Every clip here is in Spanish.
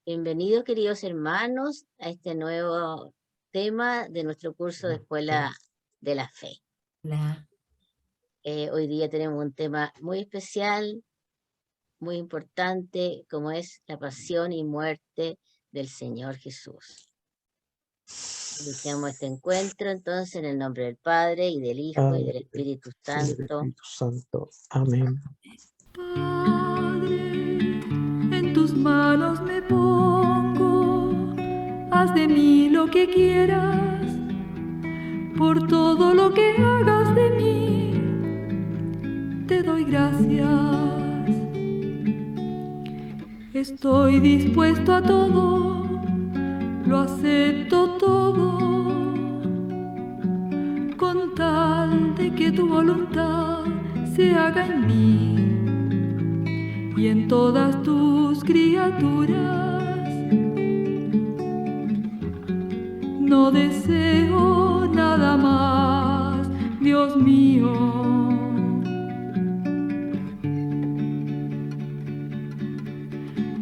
Bienvenidos, queridos hermanos, a este nuevo tema de nuestro curso de Escuela de la Fe. Hoy día tenemos un tema muy especial, muy importante, como es la pasión y muerte del Señor Jesús. Iniciamos este encuentro entonces en el nombre del Padre, y del Hijo, y del Espíritu Santo. Amén. Padre, en tus manos me pongo, haz de mí lo que quieras, por todo lo que hagas de mí, te doy gracias. Estoy dispuesto a todo, lo acepto todo, con tal de que tu voluntad se haga en mí y en todas tus criaturas. No deseo nada más, Dios mío.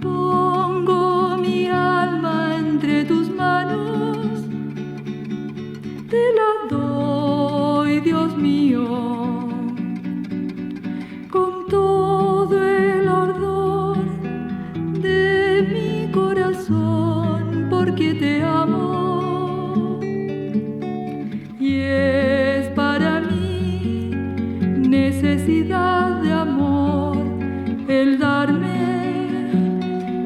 Pongo mi alma entre tus manos, te la doy, Dios mío, con todo el ardor de mi corazón, porque te amo. Y es para mí necesidad de amor el darme,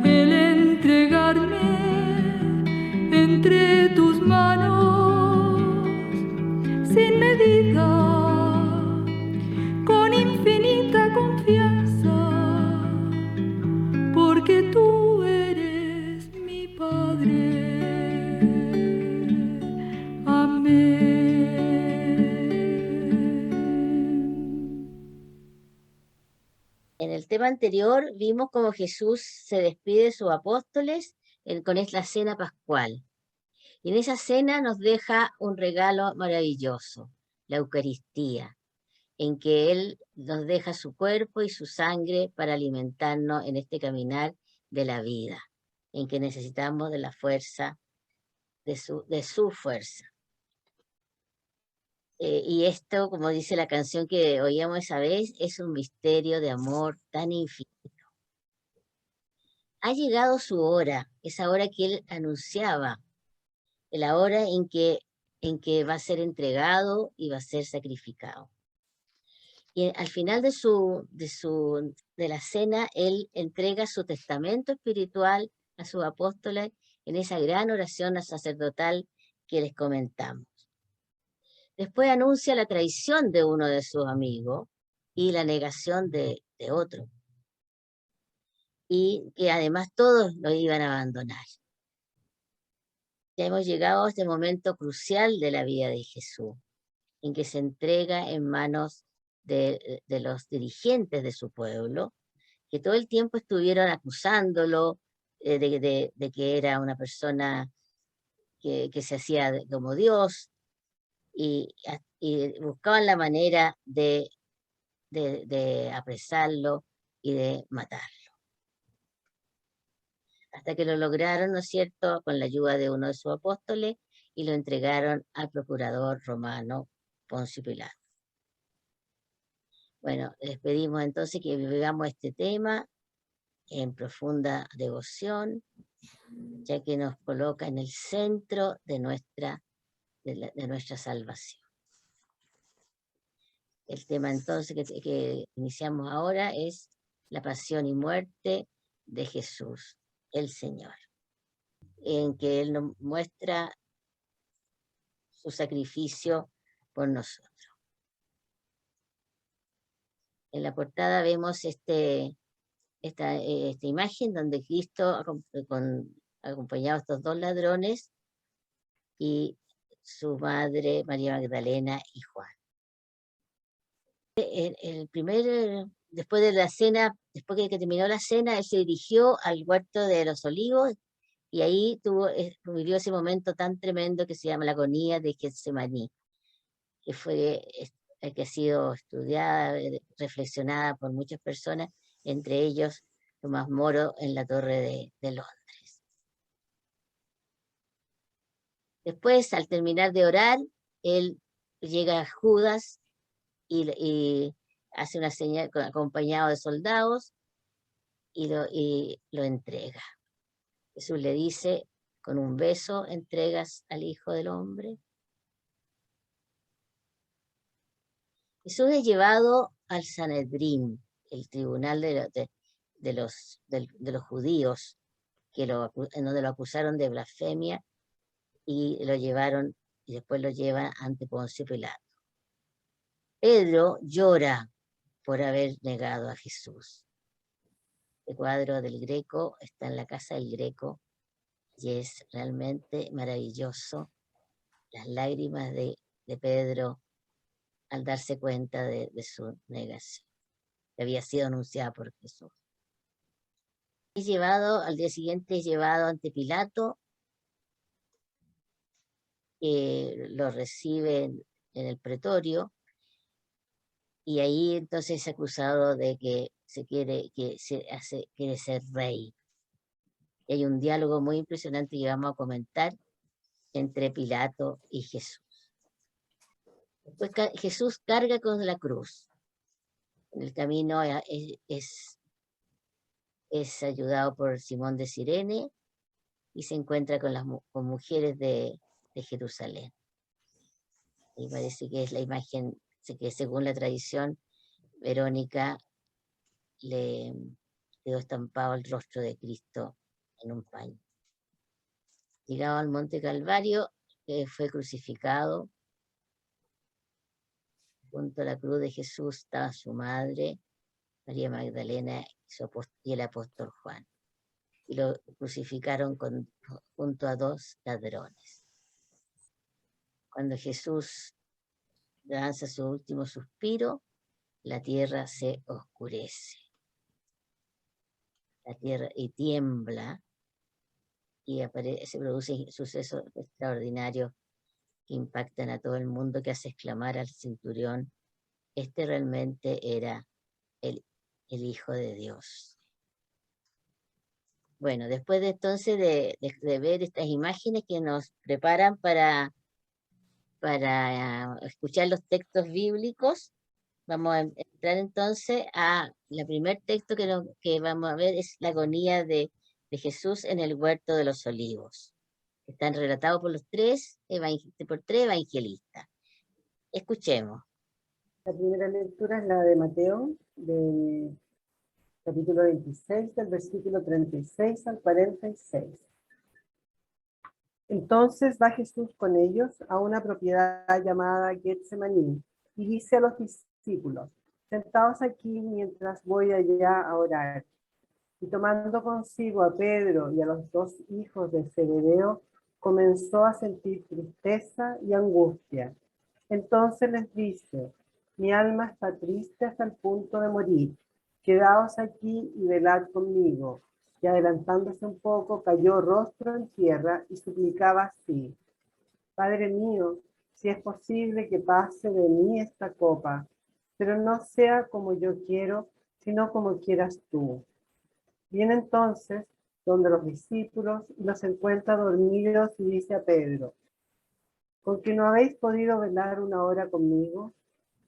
el entregarme entre tus manos sin medida, con infinita confianza, porque tú eres mi Padre. Amén. En el tema anterior vimos cómo Jesús se despide de sus apóstoles con esta cena pascual. Y en esa cena nos deja un regalo maravilloso, la Eucaristía, en que Él nos deja su cuerpo y su sangre para alimentarnos en este caminar de la vida, en que necesitamos de la fuerza, de su fuerza. Y esto, como dice la canción que oíamos esa vez, es un misterio de amor tan infinito. Ha llegado su hora, esa hora que Él anunciaba, la hora en que va a ser entregado y va a ser sacrificado. Y al final de la cena, Él entrega su testamento espiritual a sus apóstoles en esa gran oración sacerdotal que les comentamos. Después anuncia la traición de uno de sus amigos y la negación de otro. Y que además todos lo iban a abandonar. Ya hemos llegado a este momento crucial de la vida de Jesús, en que se entrega en manos de los dirigentes de su pueblo, que todo el tiempo estuvieron acusándolo de que era una persona que se hacía como Dios, y buscaban la manera de apresarlo y de matarlo. Hasta que lo lograron, ¿no es cierto?, con la ayuda de uno de sus apóstoles, y lo entregaron al procurador romano Poncio Pilato. Bueno, les pedimos entonces que vivamos este tema en profunda devoción, ya que nos coloca en el centro de nuestra salvación. El tema entonces que iniciamos ahora es la pasión y muerte de Jesús, el Señor, en que Él nos muestra su sacrificio por nosotros. En la portada vemos esta imagen donde Cristo, acompañado de estos dos ladrones, y su madre María Magdalena y Juan. Después de la cena, después que terminó la cena, él se dirigió al huerto de los olivos y ahí vivió ese momento tan tremendo que se llama la agonía de Getsemaní, que ha sido estudiada, reflexionada por muchas personas, entre ellos Tomás Moro en la Torre de Londres. Después, al terminar de orar, él llega a Judas y hace una señal acompañado de soldados y lo entrega. Jesús le dice, con un beso entregas al Hijo del Hombre. Jesús es llevado al Sanedrín, el tribunal de los judíos, donde lo acusaron de blasfemia y lo llevaron, y después lo llevan ante Poncio Pilato. Pedro llora por haber negado a Jesús. El cuadro del Greco está en la casa del Greco y es realmente maravilloso. Las lágrimas de Pedro al darse cuenta de su negación, que había sido anunciada por Jesús. Al día siguiente es llevado ante Pilato, que lo recibe en el pretorio, y ahí entonces es acusado de que quiere ser rey. Y hay un diálogo muy impresionante que vamos a comentar entre Pilato y Jesús. Después Jesús carga con la cruz. En el camino es ayudado por Simón de Cirene y se encuentra con mujeres de Jerusalén. Y parece que es la imagen que, según la tradición, Verónica le quedó estampado el rostro de Cristo en un paño. Llegado al Monte Calvario, fue crucificado. Junto a la cruz de Jesús estaba su madre, María Magdalena, y el apóstol Juan. Y lo crucificaron junto a dos ladrones. Cuando Jesús lanza su último suspiro, la tierra se oscurece. La tierra y tiembla, y se producen sucesos extraordinarios que impactan a todo el mundo, que hace exclamar al centurión: este realmente era el Hijo de Dios. Bueno, después de entonces de ver estas imágenes que nos preparan para escuchar los textos bíblicos, vamos a entrar entonces a el primer texto que vamos a ver, es la agonía de Jesús en el huerto de los olivos. Están relatados por tres evangelistas. Escuchemos. La primera lectura es la de Mateo, del capítulo 26, del versículo 36 al 46. Entonces va Jesús con ellos a una propiedad llamada Getsemaní y dice a los discípulos: sentaos aquí mientras voy allá a orar. Y tomando consigo a Pedro y a los dos hijos de Zebedeo, comenzó a sentir tristeza y angustia. Entonces les dice: mi alma está triste hasta el punto de morir. Quedaos aquí y velad conmigo. Y adelantándose un poco, cayó rostro en tierra y suplicaba así: Padre mío, si es posible que pase de mí esta copa, pero no sea como yo quiero, sino como quieras tú. Viene entonces donde los discípulos y los encuentra dormidos y dice a Pedro: ¿con que no habéis podido velar una hora conmigo?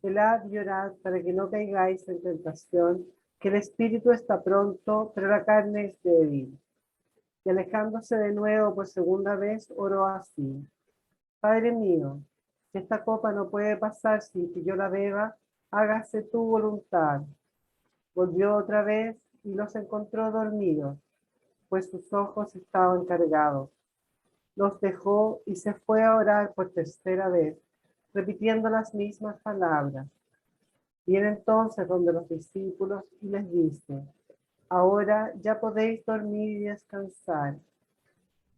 Velad y orad para que no caigáis en tentación, que el espíritu está pronto, pero la carne es débil. Y alejándose de nuevo por segunda vez, oró así: Padre mío, si esta copa no puede pasar sin que yo la beba, hágase tu voluntad. Volvió otra vez y los encontró dormidos, pues sus ojos estaban cargados. Los dejó y se fue a orar por tercera vez, repitiendo las mismas palabras. Viene entonces donde los discípulos y les dice: ahora ya podéis dormir y descansar.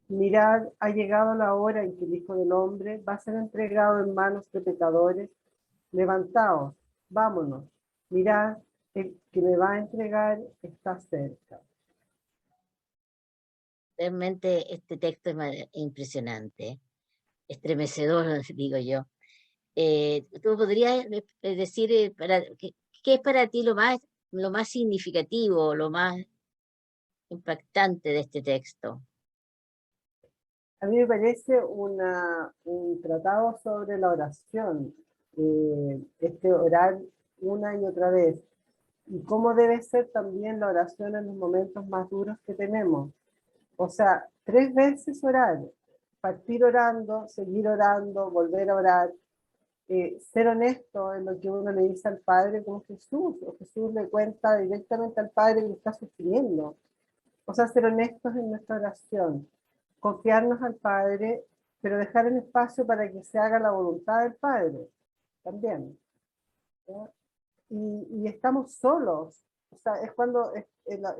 Mirad, ha llegado la hora en que el Hijo del Hombre va a ser entregado en manos de pecadores. Levantaos, vámonos. Mirad, el que me va a entregar está cerca. Realmente este texto es impresionante, estremecedor, digo yo. ¿Tú podrías decir qué es para ti lo más significativo, lo más impactante de este texto? A mí me parece un tratado sobre la oración, orar una y otra vez, y cómo debe ser también la oración en los momentos más duros que tenemos. O sea, 3 veces orar, partir orando, seguir orando, volver a orar, ser honesto en lo que uno le dice al Padre como Jesús, o Jesús le cuenta directamente al Padre que está sufriendo. O sea, ser honestos en nuestra oración, confiarnos al Padre, pero dejar el espacio para que se haga la voluntad del Padre también. ¿Ya? Y estamos solos. O sea, es cuando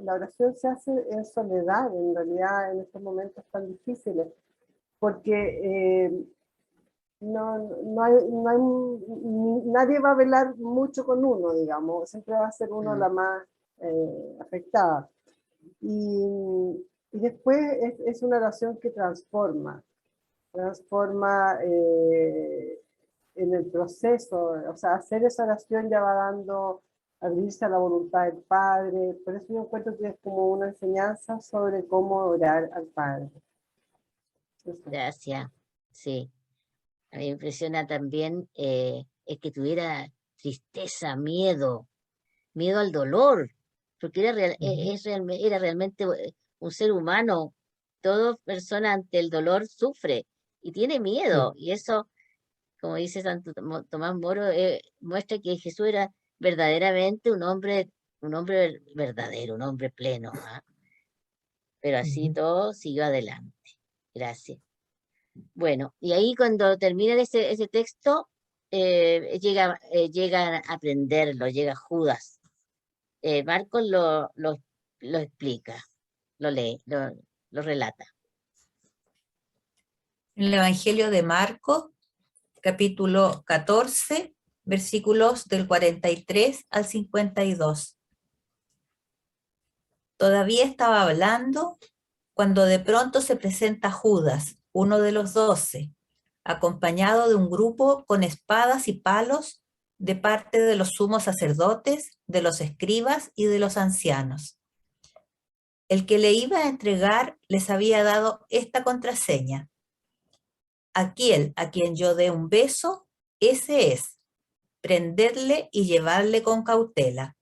la oración se hace en soledad, en realidad, en estos momentos tan difíciles, porque nadie va a velar mucho con uno, digamos, siempre va a ser uno la más afectada. Y después es una oración que transforma en el proceso. O sea, hacer esa oración ya va dando, abrirse a la voluntad del Padre. Por eso yo encuentro que es como una enseñanza sobre cómo orar al Padre. Eso. Gracias, sí. A mí me impresiona también el que tuviera tristeza, miedo al dolor, porque era realmente un ser humano. Toda persona ante el dolor sufre y tiene miedo, y eso, como dice Santo Tomás Moro, muestra que Jesús era verdaderamente un hombre verdadero, un hombre pleno, ¿ah? Pero así todo siguió adelante. Gracias. Bueno, y ahí cuando termina ese texto, llega a aprenderlo, llega Judas. Marcos lo explica, lo lee, lo relata. En el Evangelio de Marcos, capítulo 14, versículos del 43 al 52. Todavía estaba hablando cuando de pronto se presenta Judas, uno de los 12, acompañado de un grupo con espadas y palos de parte de los sumos sacerdotes, de los escribas y de los ancianos. El que le iba a entregar les había dado esta contraseña: aquel a quien yo dé un beso, ese es. Prendedle y llevarle con cautela.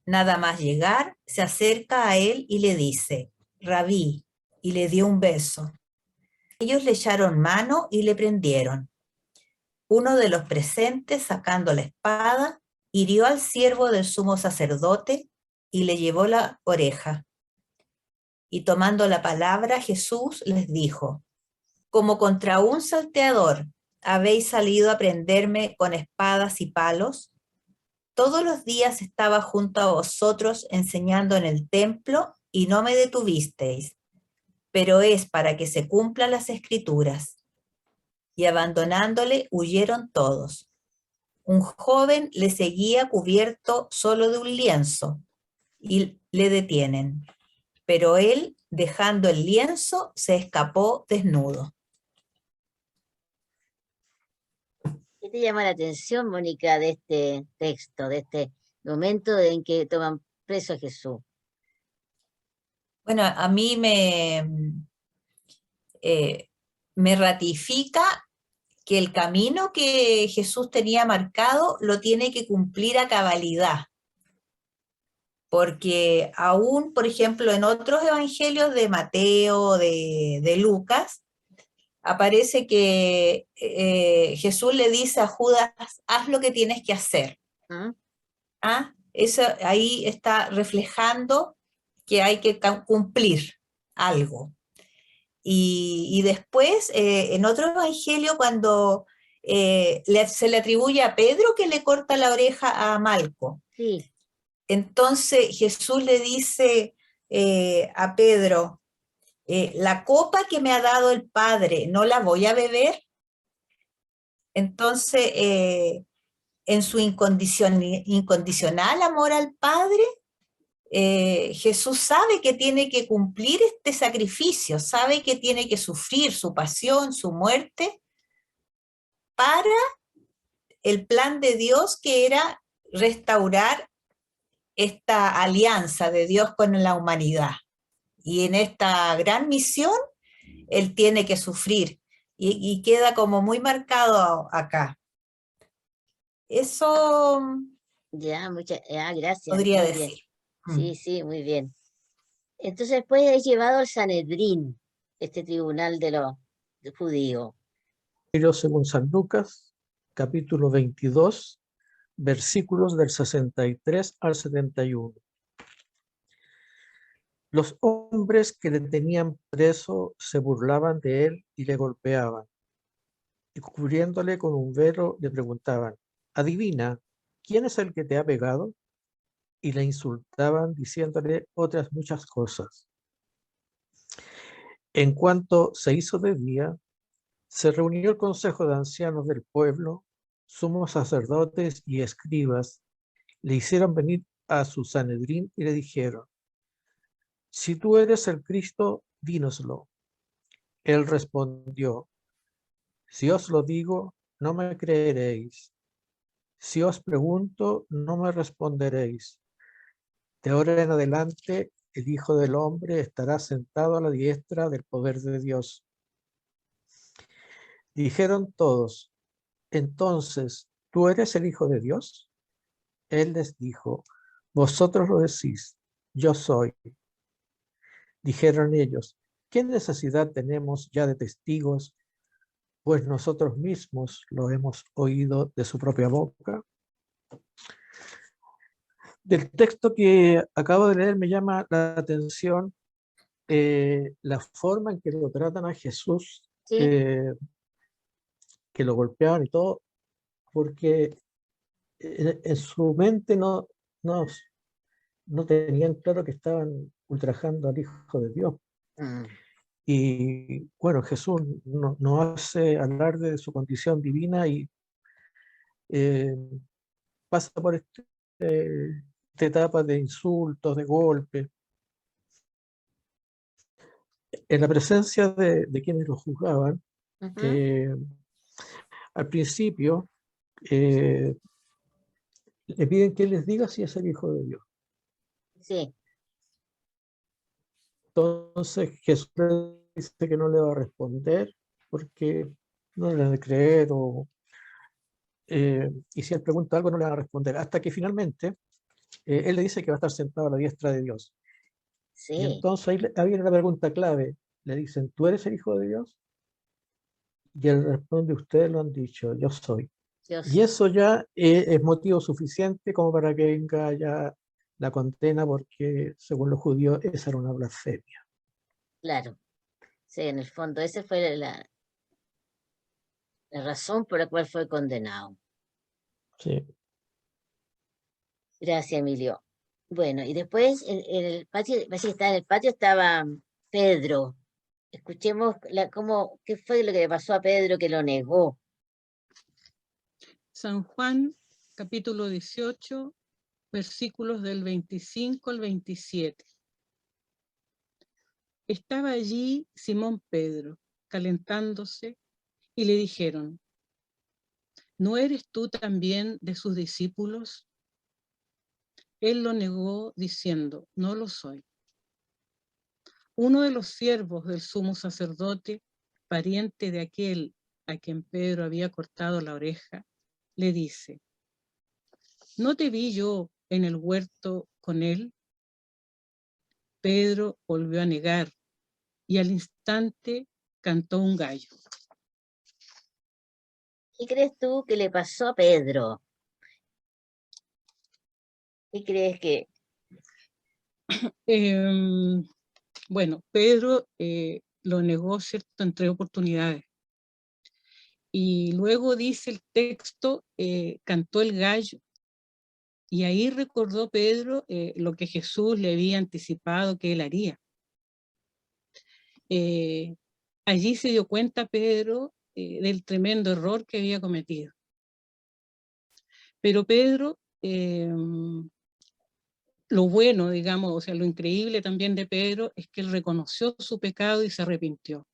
Nada más llegar, se acerca a él y le dice: Rabí, y le dio un beso. Ellos le echaron mano y le prendieron. Uno de los presentes, sacando la espada, hirió al siervo del sumo sacerdote y le llevó la oreja. Y tomando la palabra, Jesús les dijo: como contra un salteador habéis salido a prenderme con espadas y palos. Todos los días estaba junto a vosotros enseñando en el templo y no me detuvisteis, pero es para que se cumplan las escrituras. Y abandonándole huyeron todos. Un joven le seguía cubierto solo de un lienzo y le detienen, pero él, dejando el lienzo, se escapó desnudo. ¿Qué te llama la atención, Mónica, de este texto, de este momento en que toman preso a Jesús? Bueno, a mí me ratifica que el camino que Jesús tenía marcado lo tiene que cumplir a cabalidad. Porque aún, por ejemplo, en otros evangelios de Mateo, de Lucas, aparece que Jesús le dice a Judas: haz lo que tienes que hacer. Eso ahí está reflejando que hay que cumplir algo. Y después, en otro evangelio, cuando se le atribuye a Pedro que le corta la oreja a Malco. Sí, Entonces Jesús le dice a Pedro, la copa que me ha dado el Padre, ¿no la voy a beber? Entonces, en su incondicional amor al Padre, Jesús sabe que tiene que cumplir este sacrificio, sabe que tiene que sufrir su pasión, su muerte, para el plan de Dios, que era restaurar esta alianza de Dios con la humanidad. Y en esta gran misión, Él tiene que sufrir. Y queda como muy marcado acá. Eso ya, gracias. podría Muy bien. decir. Sí, sí, muy bien. Entonces después es llevado al Sanedrín, este tribunal de los judíos. Según San Lucas, capítulo 22, versículos del 63 al 71. Los hombres que le tenían preso se burlaban de él y le golpeaban, y cubriéndole con un velo le preguntaban, adivina, ¿quién es el que te ha pegado? Y le insultaban diciéndole otras muchas cosas. En cuanto se hizo de día, se reunió el consejo de ancianos del pueblo, sumos sacerdotes y escribas, le hicieron venir a su Sanedrín y le dijeron, si tú eres el Cristo, dínoslo. Él respondió, si os lo digo, no me creeréis. Si os pregunto, no me responderéis. De ahora en adelante, el Hijo del Hombre estará sentado a la diestra del poder de Dios. Dijeron todos, entonces, ¿tú eres el Hijo de Dios? Él les dijo, vosotros lo decís, yo soy. Dijeron ellos, ¿qué necesidad tenemos ya de testigos? Pues nosotros mismos lo hemos oído de su propia boca. Del texto que acabo de leer me llama la atención la forma en que lo tratan a Jesús, Sí, que lo golpeaban y todo, porque en su mente no tenían claro que estaban ultrajando al Hijo de Dios. mm, Y bueno, Jesús no hace alarde de su condición divina y eh, pasa por esta etapa de insultos, de golpes, en la presencia de quienes lo juzgaban. ujú, Al principio eh, le piden que les diga si es el Hijo de Dios. sí, Entonces Jesús le dice que no le va a responder porque no le han de creer y si él pregunta algo no le van a responder, hasta que finalmente él le dice que va a estar sentado a la diestra de Dios. Y sí, entonces ahí viene la pregunta clave. Le dicen, ¿tú eres el Hijo de Dios? Y él responde, ustedes lo han dicho, yo soy. yo Y eso ya es motivo suficiente como para que venga ya la condena, porque según los judíos esa era una blasfemia. claro. Sí, en el fondo, esa fue la razón por la cual fue condenado. Sí. Gracias, Emilio. Bueno, y después en el patio, parece que estaba en el patio, estaba Pedro. Escuchemos qué fue lo que le pasó a Pedro que lo negó. San Juan, capítulo 18, versículos del 25 al 27. Estaba allí Simón Pedro, calentándose, y le dijeron, ¿no eres tú también de sus discípulos? Él lo negó diciendo, no lo soy. Uno de los siervos del sumo sacerdote, pariente de aquel a quien Pedro había cortado la oreja, le dice, ¿no te vi yo en el huerto con él? Pedro volvió a negar y al instante cantó un gallo. ¿Qué crees tú que le pasó a Pedro? ¿Qué crees que? Bueno, Pedro lo negó, ¿cierto?, en 3 oportunidades. Y luego dice el texto, cantó el gallo. Y ahí recordó Pedro lo que Jesús le había anticipado que él haría. Allí se dio cuenta Pedro del tremendo error que había cometido. Pero Pedro, lo bueno, digamos, o sea, lo increíble también de Pedro es que él reconoció su pecado y se arrepintió.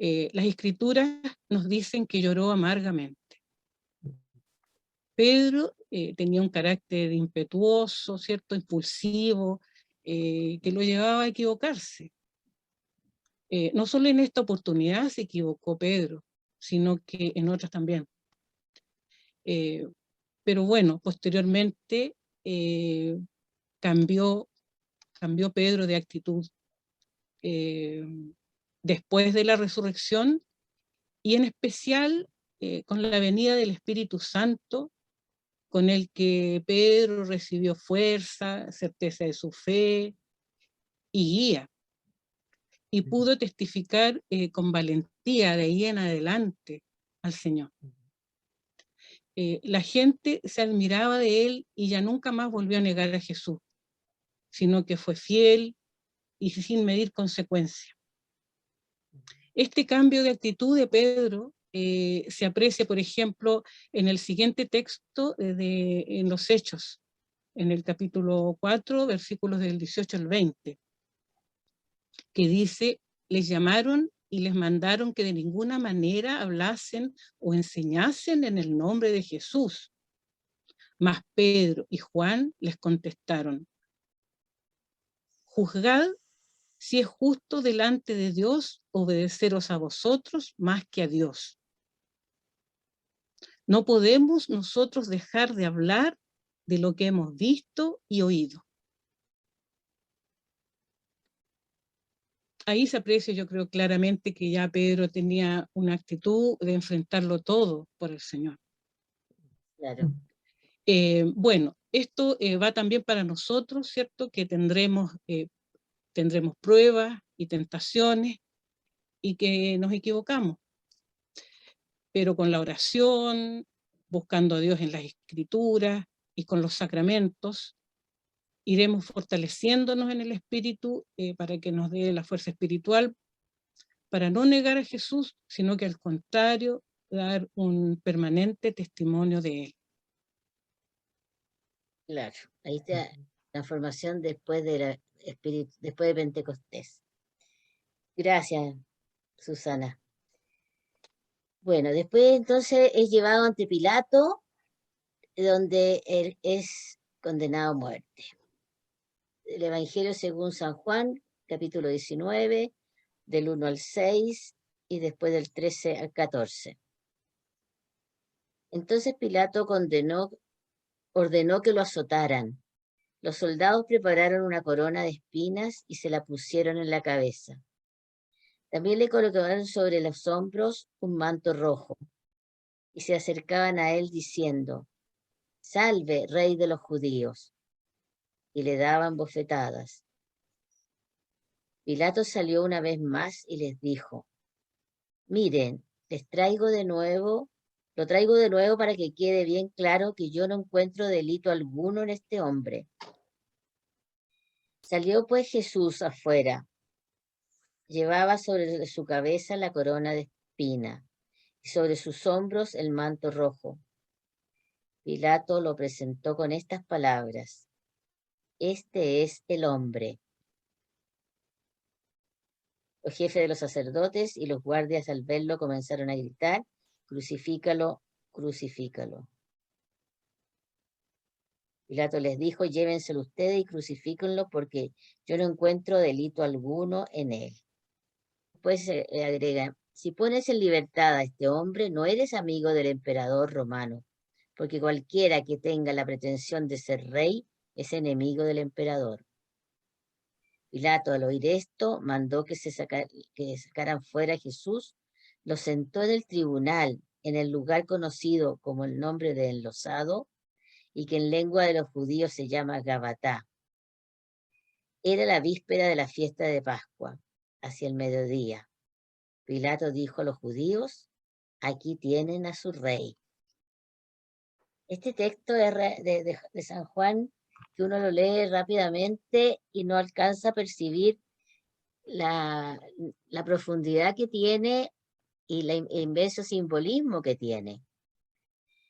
Las escrituras nos dicen que lloró amargamente. Pedro tenía un carácter impetuoso, ¿cierto? Impulsivo, que lo llevaba a equivocarse. No solo en esta oportunidad se equivocó Pedro, sino que en otras también. Pero bueno, posteriormente cambió Pedro de actitud después de la resurrección y en especial con la venida del Espíritu Santo, con el que Pedro recibió fuerza, certeza de su fe y guía. Y pudo testificar con valentía de ahí en adelante al Señor. La gente se admiraba de él y ya nunca más volvió a negar a Jesús, sino que fue fiel y sin medir consecuencias. Este cambio de actitud de Pedro se aprecia, por ejemplo, en el siguiente texto en los Hechos, en el capítulo 4, versículos del 18 al 20, que dice, les llamaron y les mandaron que de ninguna manera hablasen o enseñasen en el nombre de Jesús. Mas Pedro y Juan les contestaron, juzgad si es justo delante de Dios obedeceros a vosotros más que a Dios. No podemos nosotros dejar de hablar de lo que hemos visto y oído. Ahí se aprecia, yo creo claramente que ya Pedro tenía una actitud de enfrentarlo todo por el Señor. Claro. Bueno, esto va también para nosotros, ¿cierto? Que tendremos pruebas y tentaciones y que nos equivocamos. Pero con la oración, buscando a Dios en las Escrituras y con los sacramentos, iremos fortaleciéndonos en el espíritu para que nos dé la fuerza espiritual para no negar a Jesús, sino que al contrario, dar un permanente testimonio de él. Claro, ahí está la formación después después de Pentecostés. Gracias, Susana. Bueno, después entonces es llevado ante Pilato, donde él es condenado a muerte. El Evangelio según San Juan, capítulo 19, del 1 al 6 y después del 13 al 14. Entonces Pilato ordenó que lo azotaran. Los soldados prepararon una corona de espinas y se la pusieron en la cabeza. También le colocaron sobre los hombros un manto rojo y se acercaban a él diciendo, «Salve, rey de los judíos», y le daban bofetadas. Pilato salió una vez más y les dijo, «Miren, lo traigo de nuevo para que quede bien claro que yo no encuentro delito alguno en este hombre». Salió pues Jesús afuera. Llevaba sobre su cabeza la corona de espina y sobre sus hombros el manto rojo. Pilato lo presentó con estas palabras, «Este es el hombre». Los jefes de los sacerdotes y los guardias al verlo comenzaron a gritar, «Crucifícalo, crucifícalo». Pilato les dijo, «Llévenselo ustedes y crucifíquenlo porque yo no encuentro delito alguno en él». Después agrega, «Si pones en libertad a este hombre, no eres amigo del emperador romano, porque cualquiera que tenga la pretensión de ser rey es enemigo del emperador». Pilato, al oír esto, mandó que sacaran fuera a Jesús, lo sentó en el tribunal, en el lugar conocido como el nombre de enlosado, y que en lengua de los judíos se llama Gabatá. Era la víspera de la fiesta de Pascua, hacia el mediodía. Pilato dijo a los judíos, aquí tienen a su rey. Este texto de San Juan, que uno lo lee rápidamente y no alcanza a percibir la profundidad que tiene y el inmenso simbolismo que tiene.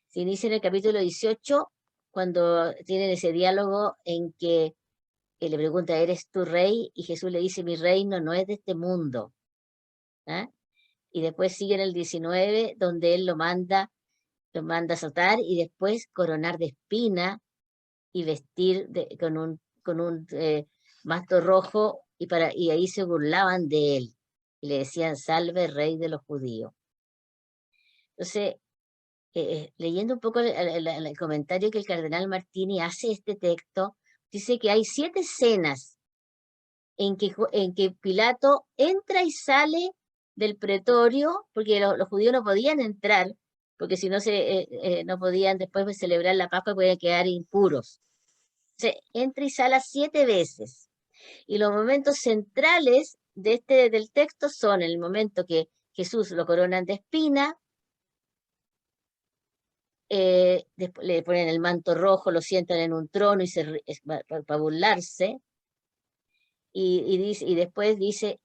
Se inicia en el capítulo 18, cuando tienen ese diálogo en que le pregunta, ¿eres tu rey? Y Jesús le dice, mi reino no es de este mundo. ¿Ah? Y después sigue en el 19, donde él lo manda azotar y después coronar de espina y vestir con un manto rojo, y ahí se burlaban de él y le decían, salve rey de los judíos. Entonces, leyendo un poco el comentario que el cardenal Martini hace a este texto, dice que hay 7 escenas en que Pilato entra y sale del pretorio, porque los judíos no podían entrar, porque si no no podían después celebrar la Pascua, podían quedar impuros. Entra y sale 7 veces. Y los momentos centrales del texto son el momento que Jesús lo coronan de espina, después le ponen el manto rojo, lo sientan en un trono para burlarse, y después dice,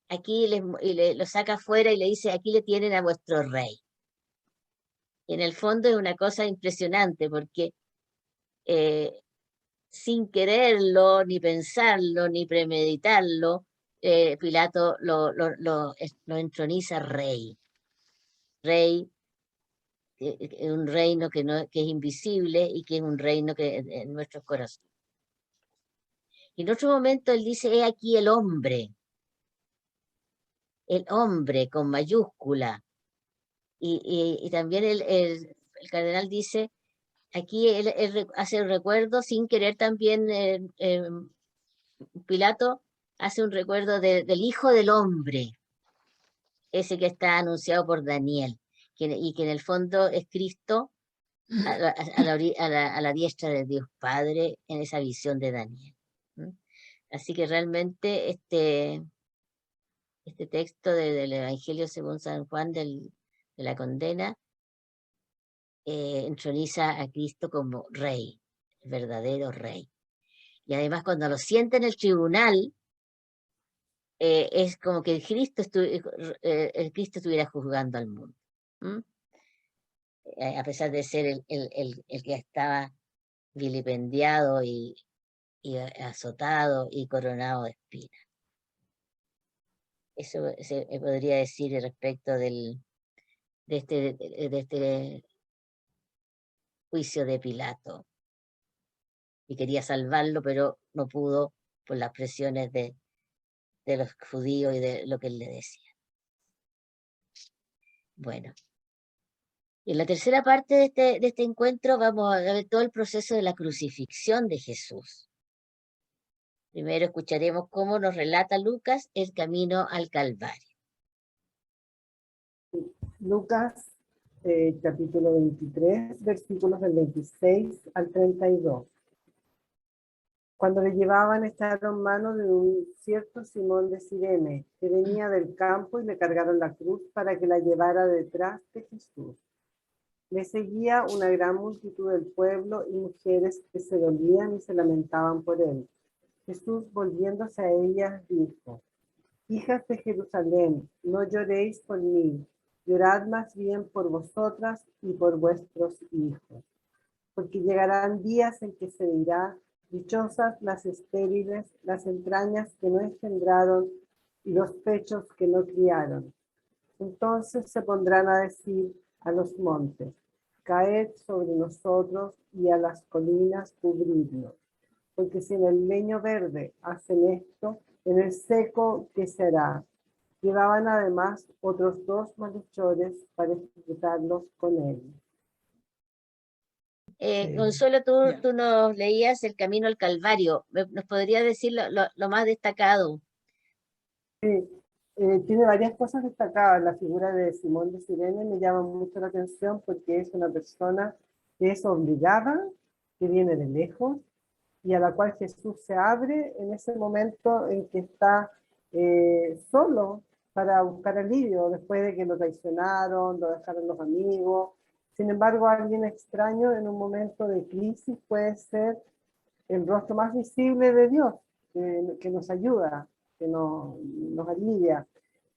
aquí lo saca afuera y le dice, aquí le tienen a vuestro rey. Y en el fondo es una cosa impresionante, porque sin quererlo, ni pensarlo, ni premeditarlo, Pilato lo entroniza rey. Rey, un reino que es invisible y que es un reino que en nuestros corazones. Y en otro momento él dice, he aquí el hombre con mayúscula. Y también el cardenal dice, aquí él hace un recuerdo, sin querer también, Pilato hace un recuerdo del Hijo del Hombre, ese que está anunciado por Daniel, y que en el fondo es Cristo a la diestra de Dios Padre en esa visión de Daniel. Así que realmente este texto del Evangelio según San Juan de la condena entroniza a Cristo como rey, el verdadero rey. Y además cuando lo sienta en el tribunal, es como que el Cristo estuviera juzgando al mundo. A pesar de ser el que estaba vilipendiado y azotado y coronado de espinas. Eso se podría decir respecto de este juicio de Pilato. Y quería salvarlo, pero no pudo por las presiones de los judíos y de lo que él le decía. Bueno. En la tercera parte de este encuentro vamos a ver todo el proceso de la crucifixión de Jesús. Primero escucharemos cómo nos relata Lucas el camino al Calvario. Lucas, capítulo 23, versículos del 26 al 32. Cuando le llevaban, echaron mano de un cierto Simón de Cirene, que venía del campo, y le cargaron la cruz para que la llevara detrás de Jesús. Le seguía una gran multitud del pueblo y mujeres que se dolían y se lamentaban por él. Jesús, volviéndose a ellas, dijo: Hijas de Jerusalén, no lloréis por mí, llorad más bien por vosotras y por vuestros hijos. Porque llegarán días en que se dirá: dichosas las estériles, las entrañas que no engendraron y los pechos que no criaron. Entonces se pondrán a decir a los montes: caed sobre nosotros, y a las colinas cubridnos. Porque si en el leño verde hacen esto, en el seco, ¿qué se hará? Llevaban además otros 2 malhechores para ejecutarlos con él. Consuelo, tú nos leías el camino al Calvario. ¿Nos podrías decir lo más destacado? Sí, tiene varias cosas destacadas. La figura de Simón de Cirene me llama mucho la atención porque es una persona que es obligada, que viene de lejos y a la cual Jesús se abre en ese momento en que está solo para buscar alivio después de que lo traicionaron, lo dejaron los amigos. Sin embargo, alguien extraño en un momento de crisis puede ser el rostro más visible de Dios, que nos ayuda, que nos alivia.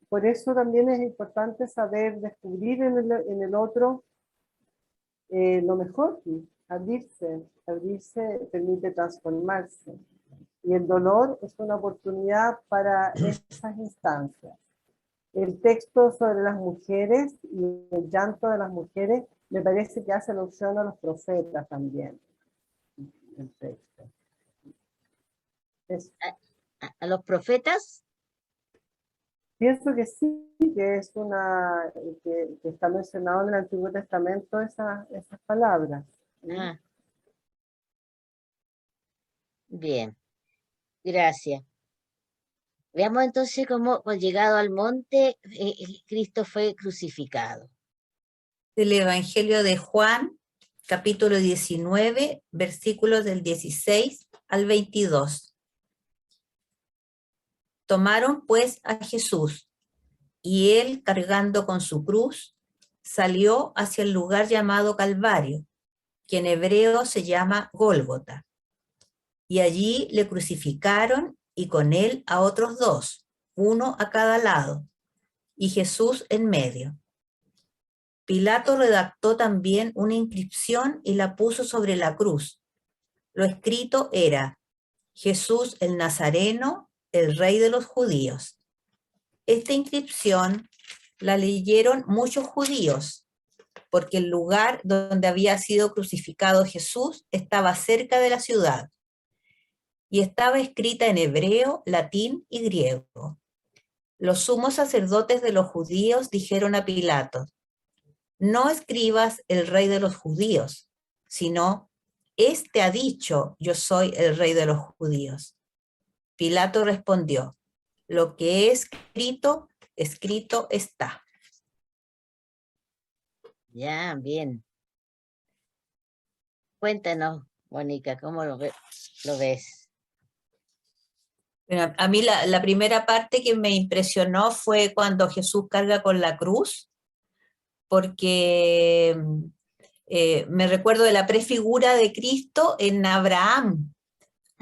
Por eso también es importante saber descubrir en el otro lo mejor, abrirse permite transformarse. Y el dolor es una oportunidad para esas instancias. El texto sobre las mujeres y el llanto de las mujeres me parece que hace alusión a los profetas también. El texto. ¿A los profetas? Pienso que sí, que es que está mencionado en el Antiguo Testamento esas palabras. Ah. Bien, gracias. Veamos entonces cómo, llegado al monte, Cristo fue crucificado. Del Evangelio de Juan, capítulo 19, versículos del 16 al 22. Tomaron pues a Jesús, y él, cargando con su cruz, salió hacia el lugar llamado Calvario, que en hebreo se llama Gólgota. Y allí le crucificaron, y con él a otros dos, uno a cada lado, y Jesús en medio. Pilato redactó también una inscripción y la puso sobre la cruz. Lo escrito era: Jesús el Nazareno, el Rey de los Judíos. Esta inscripción la leyeron muchos judíos, porque el lugar donde había sido crucificado Jesús estaba cerca de la ciudad, y estaba escrita en hebreo, latín y griego. Los sumos sacerdotes de los judíos dijeron a Pilato: no escribas el Rey de los Judíos, sino: este ha dicho, yo soy el Rey de los Judíos. Pilato respondió: lo que he escrito, escrito está. Ya, bien. Cuéntanos, Mónica, ¿cómo lo ves? Bueno, a mí la primera parte que me impresionó fue cuando Jesús carga con la cruz, porque me recuerdo de la prefigura de Cristo en Abraham,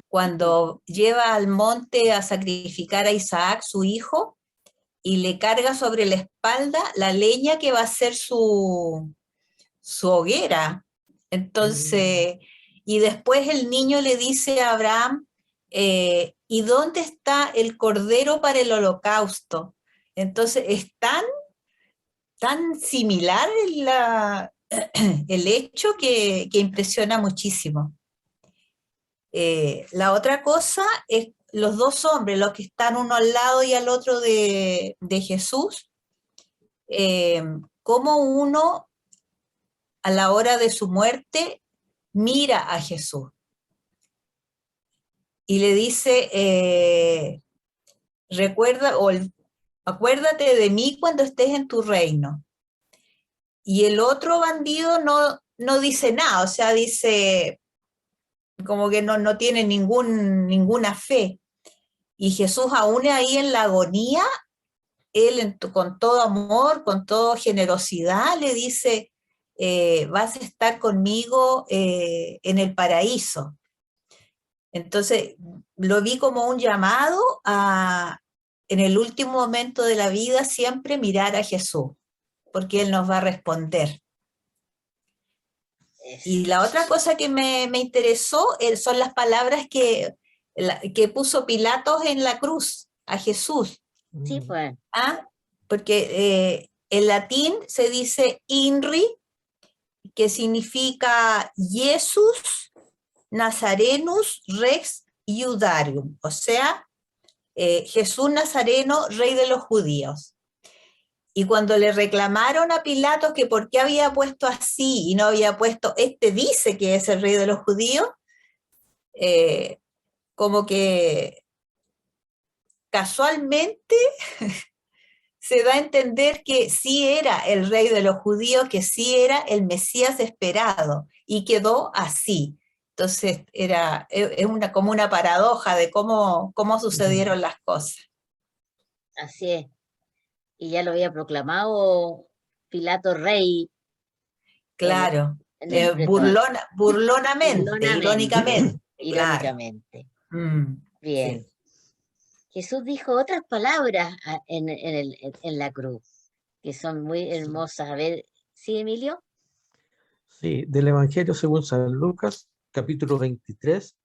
cuando lleva al monte a sacrificar a Isaac, su hijo, y le carga sobre la espalda la leña que va a ser su hoguera. Entonces, y después el niño le dice a Abraham, ¿y dónde está el cordero para el holocausto? Entonces, es tan similar el hecho que impresiona muchísimo. La otra cosa es los dos hombres, los que están uno al lado y al otro de Jesús, cómo uno a la hora de su muerte mira a Jesús y le dice, recuerda o acuérdate de mí cuando estés en tu reino. Y el otro bandido no dice nada, o sea, dice como que no tiene ninguna fe. Y Jesús aún ahí en la agonía, él con todo amor, con toda generosidad, le dice, vas a estar conmigo en el paraíso. Entonces, lo vi como un llamado a, en el último momento de la vida, siempre mirar a Jesús, porque Él nos va a responder. Y la otra cosa que me interesó son las palabras que puso Pilatos en la cruz a Jesús. Sí, pues. Porque en latín se dice INRI, que significa Jesus Nazarenus Rex Iudarium, o sea, Jesús Nazareno, Rey de los Judíos. Y cuando le reclamaron a Pilatos que por qué había puesto así y no había puesto, este dice que es el Rey de los Judíos, como que casualmente se da a entender que sí era el Rey de los Judíos, que sí era el Mesías esperado, y quedó así. Entonces es como una paradoja de cómo sucedieron las cosas. Así es. y ya lo había proclamado Pilato rey Claro, en el pretor, burlonamente, burlonamente, irónicamente, claro. irónicamente. Mm, Bien. sí. Jesús dijo otras palabras en la cruz, que son muy hermosas. A ver, ¿sí, Emilio? Sí, del Evangelio según San Lucas, capítulo 23,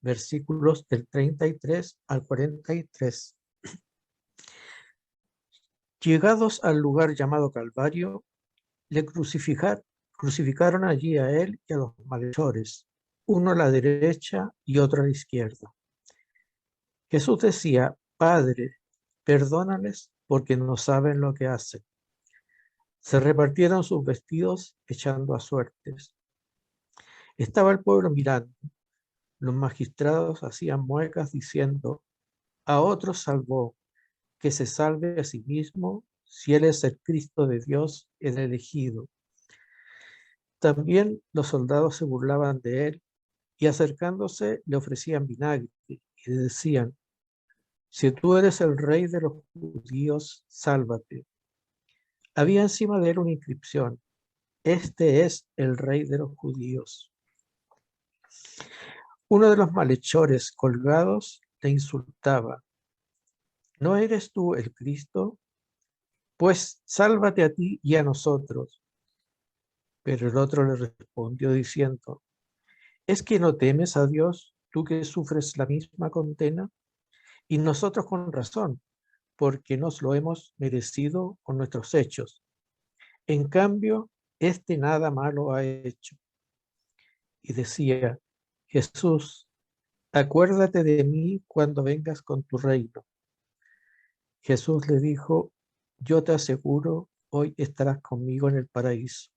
versículos del 33 al 43. Llegados al lugar llamado Calvario, le crucificaron allí a él y a los malhechores, uno a la derecha y otro a la izquierda. Jesús decía: Padre, perdónales porque no saben lo que hacen. Se repartieron sus vestidos echando a suertes. Estaba el pueblo mirando. Los magistrados hacían muecas diciendo: a otros salvó, que se salve a sí mismo, si él es el Cristo de Dios, el elegido. También los soldados se burlaban de él y acercándose le ofrecían vinagre y le decían: si tú eres el rey de los judíos, sálvate. Había encima de él una inscripción: este es el rey de los judíos. Uno de los malhechores colgados le insultaba: ¿no eres tú el Cristo? Pues sálvate a ti y a nosotros. Pero el otro le respondió diciendo: ¿es que no temes a Dios, tú que sufres la misma condena? Y nosotros con razón, porque nos lo hemos merecido con nuestros hechos. En cambio, este nada malo ha hecho. Y decía: Jesús, acuérdate de mí cuando vengas con tu reino. Jesús le dijo: yo te aseguro, hoy estarás conmigo en el paraíso.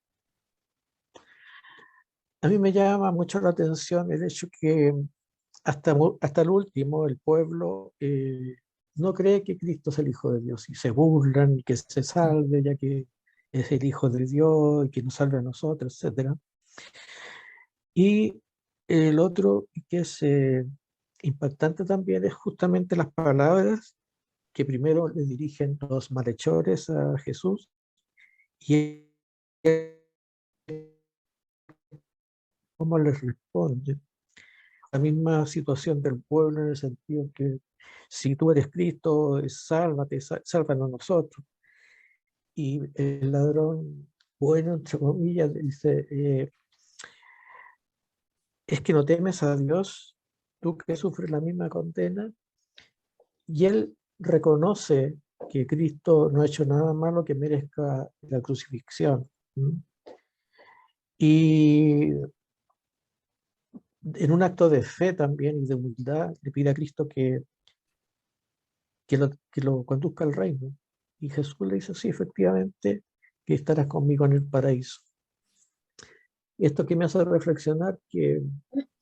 A mí me llama mucho la atención el hecho que hasta el último el pueblo no cree que Cristo es el Hijo de Dios y se burlan y que se salve ya que es el Hijo de Dios y que nos salve a nosotros, etc. Y el otro que es impactante también es justamente las palabras que primero le dirigen los malhechores a Jesús y cómo les responde. La misma situación del pueblo en el sentido que si tú eres Cristo, sálvate, sálvanos nosotros. Y el ladrón, bueno, entre comillas, dice: es que no temes a Dios, tú que sufres la misma condena. Y él reconoce que Cristo no ha hecho nada malo que merezca la crucifixión. Y en un acto de fe también y de humildad le pide a Cristo que lo conduzca al reino. Y Jesús le dice: sí, efectivamente, que estarás conmigo en el paraíso. Esto que me hace reflexionar que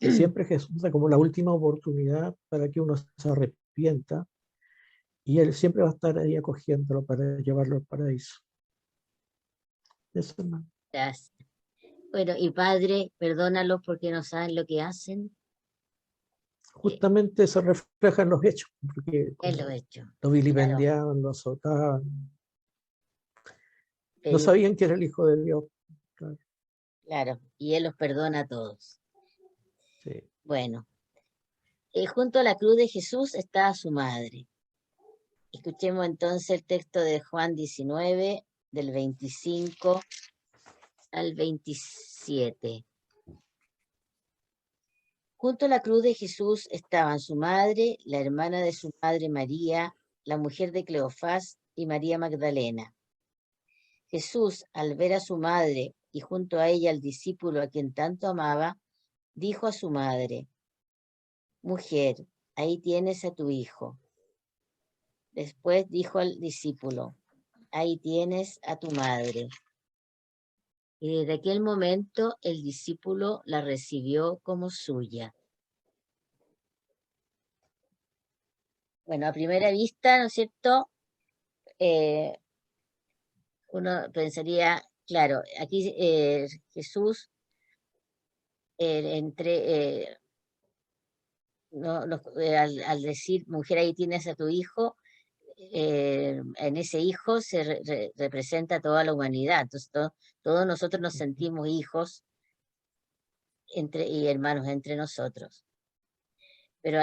siempre Jesús da como la última oportunidad para que uno se arrepienta y Él siempre va a estar ahí acogiéndolo para llevarlo al paraíso. Eso, hermano. Gracias. Bueno, y Padre, perdónalos porque no saben lo que hacen. Justamente se refleja en los hechos, porque Es lo hecho. lo Claro, vilipendiaban, lo azotaban, no pero, sabían que era el Hijo de Dios. Claro, claro, y Él los perdona a todos. sí. Bueno, junto a la cruz de Jesús está su madre. Escuchemos entonces el texto de Juan 19, del 25 al 27. Junto a la cruz de Jesús estaban su madre, la hermana de su madre María, la mujer de Cleofás y María Magdalena. Jesús, al ver a su madre y junto a ella al discípulo a quien tanto amaba, dijo a su madre: mujer, ahí tienes a tu hijo. Después dijo al discípulo: ahí tienes a tu madre. Y desde aquel momento el discípulo la recibió como suya. Bueno, a primera vista, ¿no es cierto? Uno pensaría, claro, aquí Jesús al decir, mujer, ahí tienes a tu hijo, en ese hijo se representa toda la humanidad. Entonces todos nosotros nos sentimos hijos y hermanos entre nosotros. Pero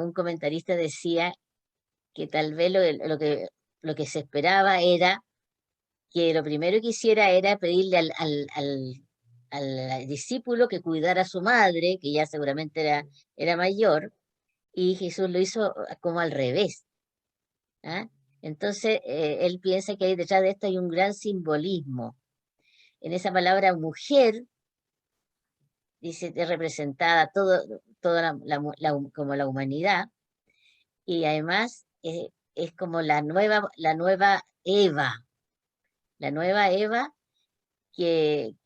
un comentarista decía que tal vez lo que se esperaba era que lo primero que hiciera era pedirle al discípulo que cuidara a su madre, que ya seguramente era mayor, y Jesús lo hizo como al revés. ¿Ah? Entonces, él piensa que ahí detrás de esto hay un gran simbolismo. En esa palabra mujer, dice, es representada toda como la humanidad, y además es como la nueva Eva, que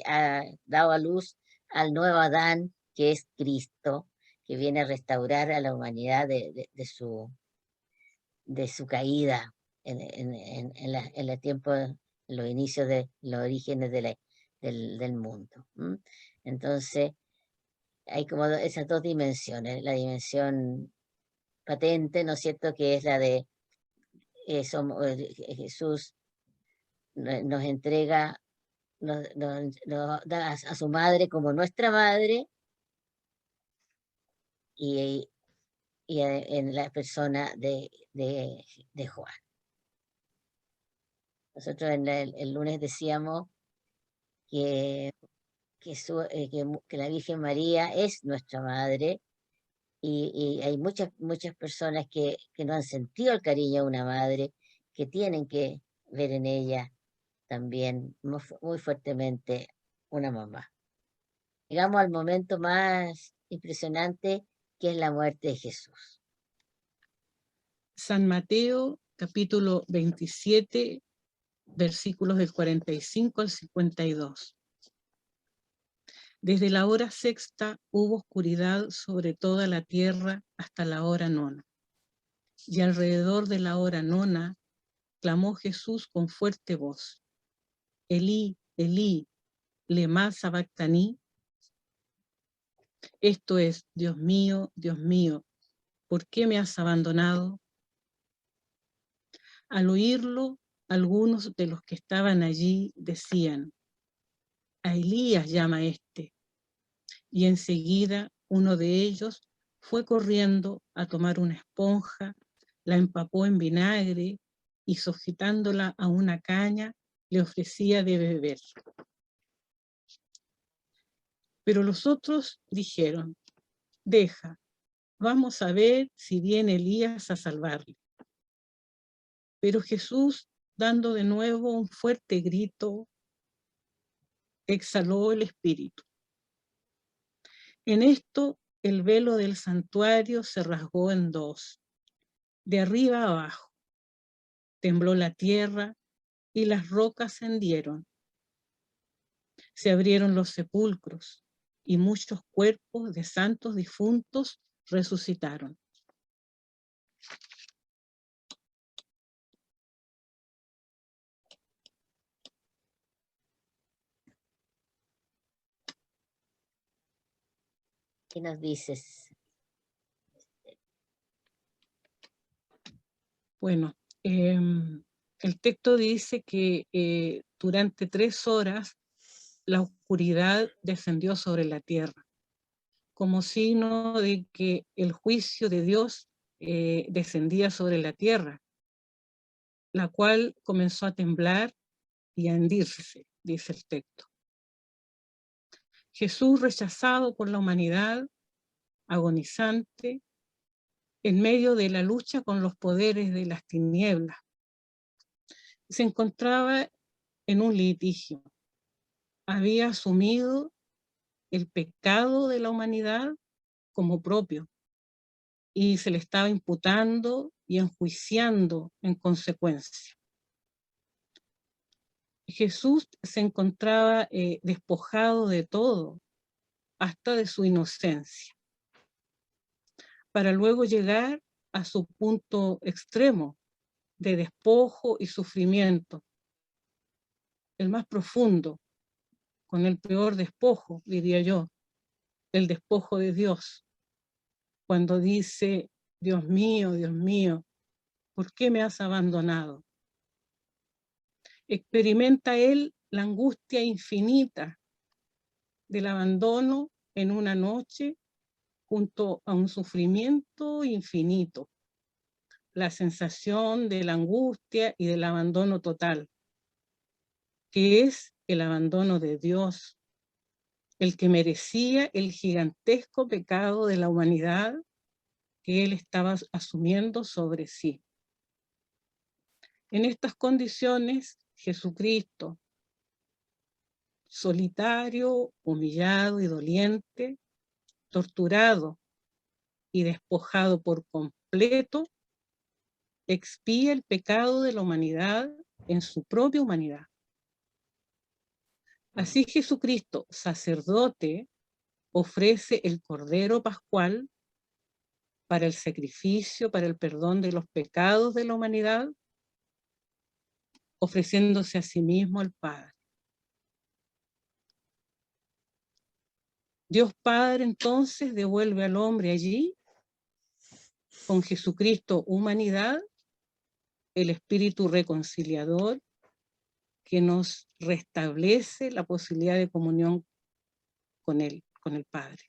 ha dado a luz al nuevo Adán, que es Cristo, que viene a restaurar a la humanidad de su caída en los inicios de los orígenes del mundo. Entonces, hay como esas dos dimensiones, la dimensión patente, ¿no es cierto?, que es la de Jesús nos entrega, nos da a su madre como nuestra madre, y en la persona de Juan. Nosotros el lunes decíamos que la Virgen María es nuestra madre, y hay muchas personas que no han sentido el cariño de una madre, que tienen que ver en ella también muy fuertemente una mamá. Llegamos al momento más impresionante, que es la muerte de Jesús. San Mateo, capítulo 27, versículos del 45 al 52. Desde la hora sexta hubo oscuridad sobre toda la tierra hasta la hora nona. Y alrededor de la hora nona clamó Jesús con fuerte voz: Elí, Elí, lema sabactaní. Esto es: Dios mío, ¿por qué me has abandonado? Al oírlo, algunos de los que estaban allí decían: a Elías llama este. Y enseguida uno de ellos fue corriendo a tomar una esponja, la empapó en vinagre y, sujetándola a una caña, le ofrecía de beber. Pero los otros dijeron: deja, vamos a ver si viene Elías a salvarle. Pero Jesús, dando de nuevo un fuerte grito, exhaló el espíritu. En esto el velo del santuario se rasgó en dos, de arriba a abajo. Tembló la tierra y las rocas se hendieron. Se abrieron los sepulcros y muchos cuerpos de santos difuntos resucitaron. ¿Qué nos dices? Bueno, el texto dice que durante 3 horas la oscuridad descendió sobre la tierra, como signo de que el juicio de Dios descendía sobre la tierra, la cual comenzó a temblar y a hendirse, dice el texto. Jesús, rechazado por la humanidad, agonizante, en medio de la lucha con los poderes de las tinieblas, se encontraba en un litigio. Había asumido el pecado de la humanidad como propio y se le estaba imputando y enjuiciando en consecuencia. Jesús se encontraba despojado de todo, hasta de su inocencia, para luego llegar a su punto extremo de despojo y sufrimiento, el más profundo, con el peor despojo, diría yo, el despojo de Dios, cuando dice: Dios mío, ¿Por qué me has abandonado? Experimenta él la angustia infinita del abandono en una noche junto a un sufrimiento infinito. La sensación de la angustia y del abandono total, que es el abandono de Dios, el que merecía el gigantesco pecado de la humanidad que él estaba asumiendo sobre sí. En estas condiciones, Jesucristo, solitario, humillado y doliente, torturado y despojado por completo, expía el pecado de la humanidad en su propia humanidad. Así Jesucristo, sacerdote, ofrece el Cordero Pascual para el sacrificio, para el perdón de los pecados de la humanidad, ofreciéndose a sí mismo al Padre. Dios Padre entonces devuelve al hombre allí, con Jesucristo humanidad, el espíritu reconciliador que nos restablece la posibilidad de comunión con Él, con el Padre.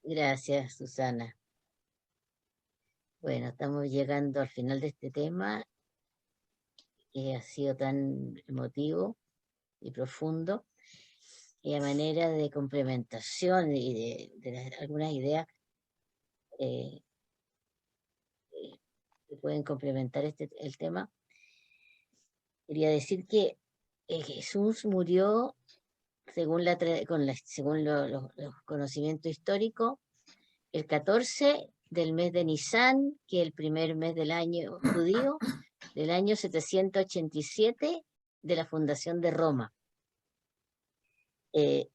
Gracias, Susana. Bueno, estamos llegando al final de este tema, que ha sido tan emotivo y profundo, y a manera de complementación y de algunas ideas que pueden complementar el tema, quería decir que Jesús murió según los conocimientos históricos, el 14 del mes de Nisan, que es el primer mes del año judío, del año 787 de la fundación de Roma. Y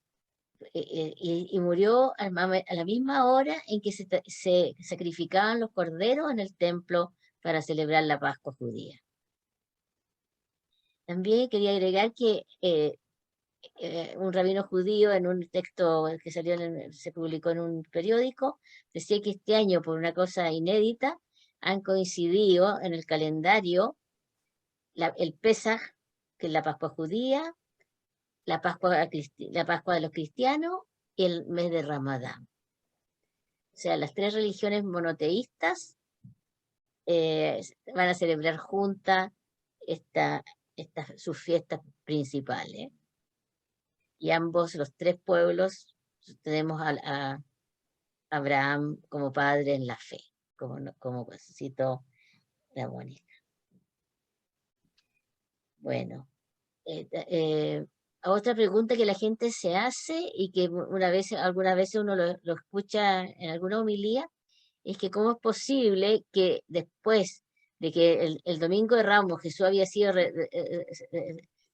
murió a la misma hora en que se sacrificaban los corderos en el templo para celebrar la Pascua judía. También quería agregar que un rabino judío en un texto que se publicó en un periódico, decía que este año, por una cosa inédita, han coincidido en el calendario el Pesaj, que es la Pascua judía, la Pascua de los cristianos y el mes de Ramadán. O sea, las tres religiones monoteístas van a celebrar juntas sus fiestas principales. Y ambos, los tres pueblos, tenemos a Abraham como padre en la fe, como citó la Mónica. Bueno, otra pregunta que la gente se hace y que algunas veces uno lo escucha en alguna homilía, es que cómo es posible que después de que el Domingo de Ramos Jesús había sido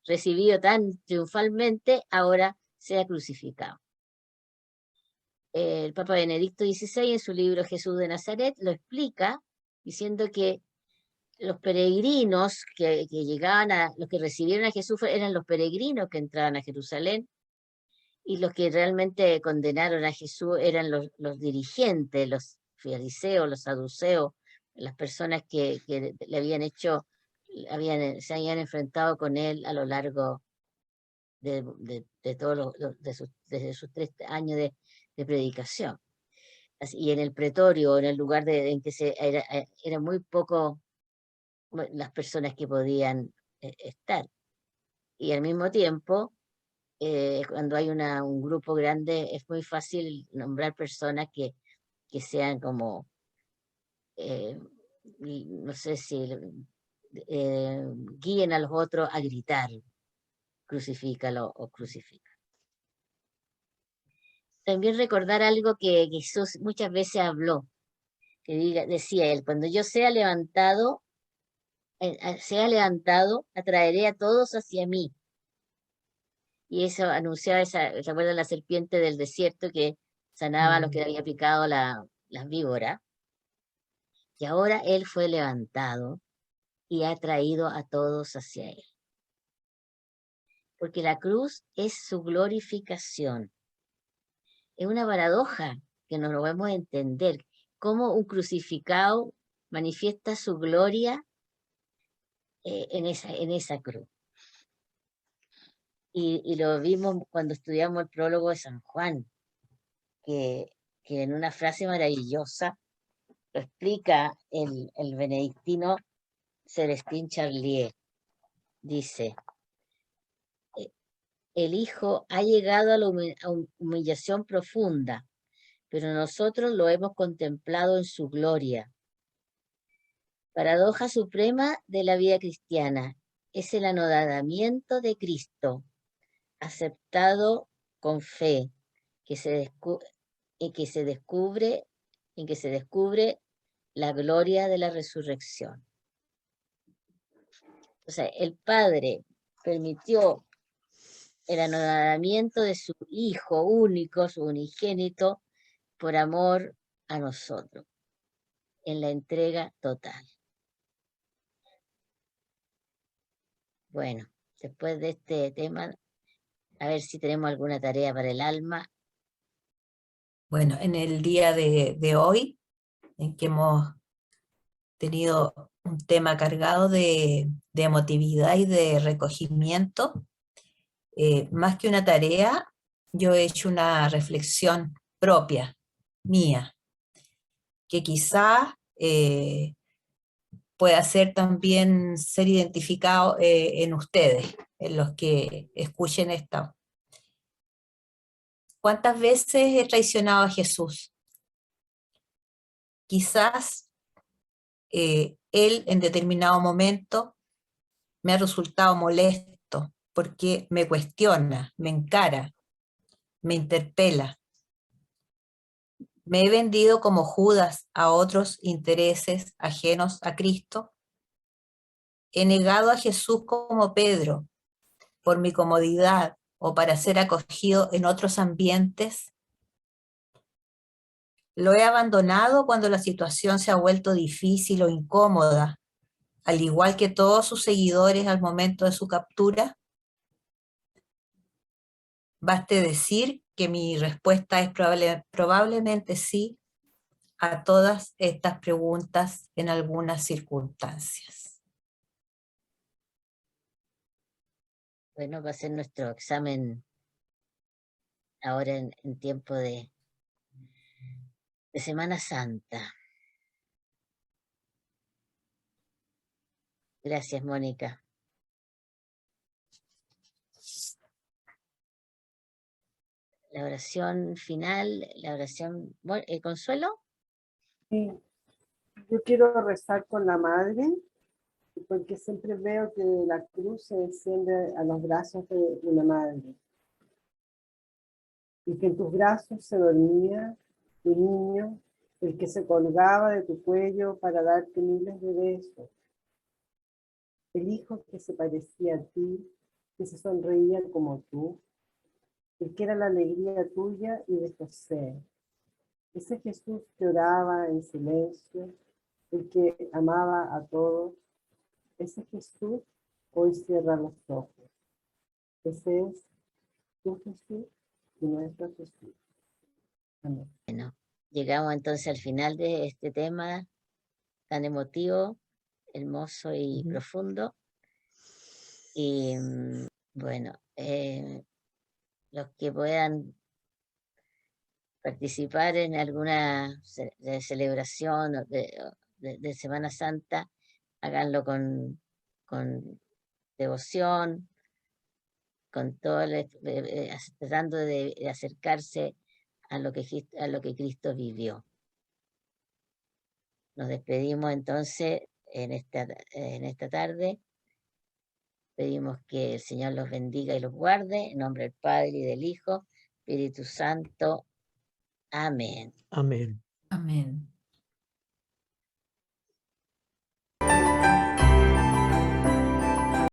recibido tan triunfalmente, ahora sea crucificado. El Papa Benedicto XVI en su libro Jesús de Nazaret lo explica diciendo que los peregrinos que llegaban los que recibieron a Jesús eran los peregrinos que entraban a Jerusalén, y los que realmente condenaron a Jesús eran los dirigentes, los fariseos, los saduceos, las personas que le habían se habían enfrentado con él a lo largo de todos desde sus 3 años de predicación. Y en el pretorio, en el lugar en que era muy poco las personas que podían estar. Y al mismo tiempo, cuando hay un grupo grande, es muy fácil nombrar personas que sean como, no sé si guíen a los otros a gritar, crucifícalo o crucifica. También recordar algo que Jesús muchas veces habló, decía él: cuando yo sea levantado, atraeré a todos hacia mí. Y eso anunciaba ¿recuerdan la serpiente del desierto que sanaba a los que había picado las víboras? Y ahora él fue levantado y ha traído a todos hacia él. Porque la cruz es su glorificación. Es una paradoja que no lo podemos entender. Cómo un crucificado manifiesta su gloria en esa cruz. Y lo vimos cuando estudiamos el prólogo de San Juan, que en una frase maravillosa lo explica el benedictino Celestín Charlier. Dice, el Hijo ha llegado a la humillación profunda, pero nosotros lo hemos contemplado en su gloria. Paradoja suprema de la vida cristiana es el anodamiento de Cristo, aceptado con fe, en que se descubre la gloria de la resurrección. O sea, el Padre permitió el anodamiento de su Hijo único, su unigénito, por amor a nosotros, en la entrega total. Bueno, después de este tema, a ver si tenemos alguna tarea para el alma. Bueno, en el día de hoy, en que hemos tenido un tema cargado de emotividad y de recogimiento, más que una tarea, yo he hecho una reflexión propia, mía, que quizá pueda también ser identificado en ustedes, en los que escuchen esto. ¿Cuántas veces he traicionado a Jesús? Quizás él en determinado momento me ha resultado molesto porque me cuestiona, me encara, me interpela. ¿Me he vendido como Judas a otros intereses ajenos a Cristo? ¿He negado a Jesús como Pedro por mi comodidad o para ser acogido en otros ambientes? ¿Lo he abandonado cuando la situación se ha vuelto difícil o incómoda, al igual que todos sus seguidores al momento de su captura? Baste decir que mi respuesta es probablemente sí a todas estas preguntas en algunas circunstancias. Bueno, va a ser nuestro examen ahora en tiempo de Semana Santa. Gracias, Mónica. La oración final, la oración... ¿Consuelo? Sí, yo quiero rezar con la Madre, porque siempre veo que la cruz se desciende a los brazos de una madre. Y que en tus brazos se dormía tu niño, el que se colgaba de tu cuello para darte miles de besos. El hijo que se parecía a ti, que se sonreía como tú, el que era la alegría tuya y de José. Ese Jesús que oraba en silencio, el que amaba a todos, ese Jesús hoy cierra los ojos. Ese es tu Jesús y nuestro Jesús. Amén. Bueno, llegamos entonces al final de este tema tan emotivo, hermoso y profundo. Y bueno, los que puedan participar en alguna celebración de Semana Santa, háganlo con devoción, con todo tratando de acercarse a lo que Cristo vivió. Nos despedimos entonces en esta tarde. Pedimos que el Señor los bendiga y los guarde, en nombre del Padre y del Hijo, Espíritu Santo. Amén. Amén. Amén.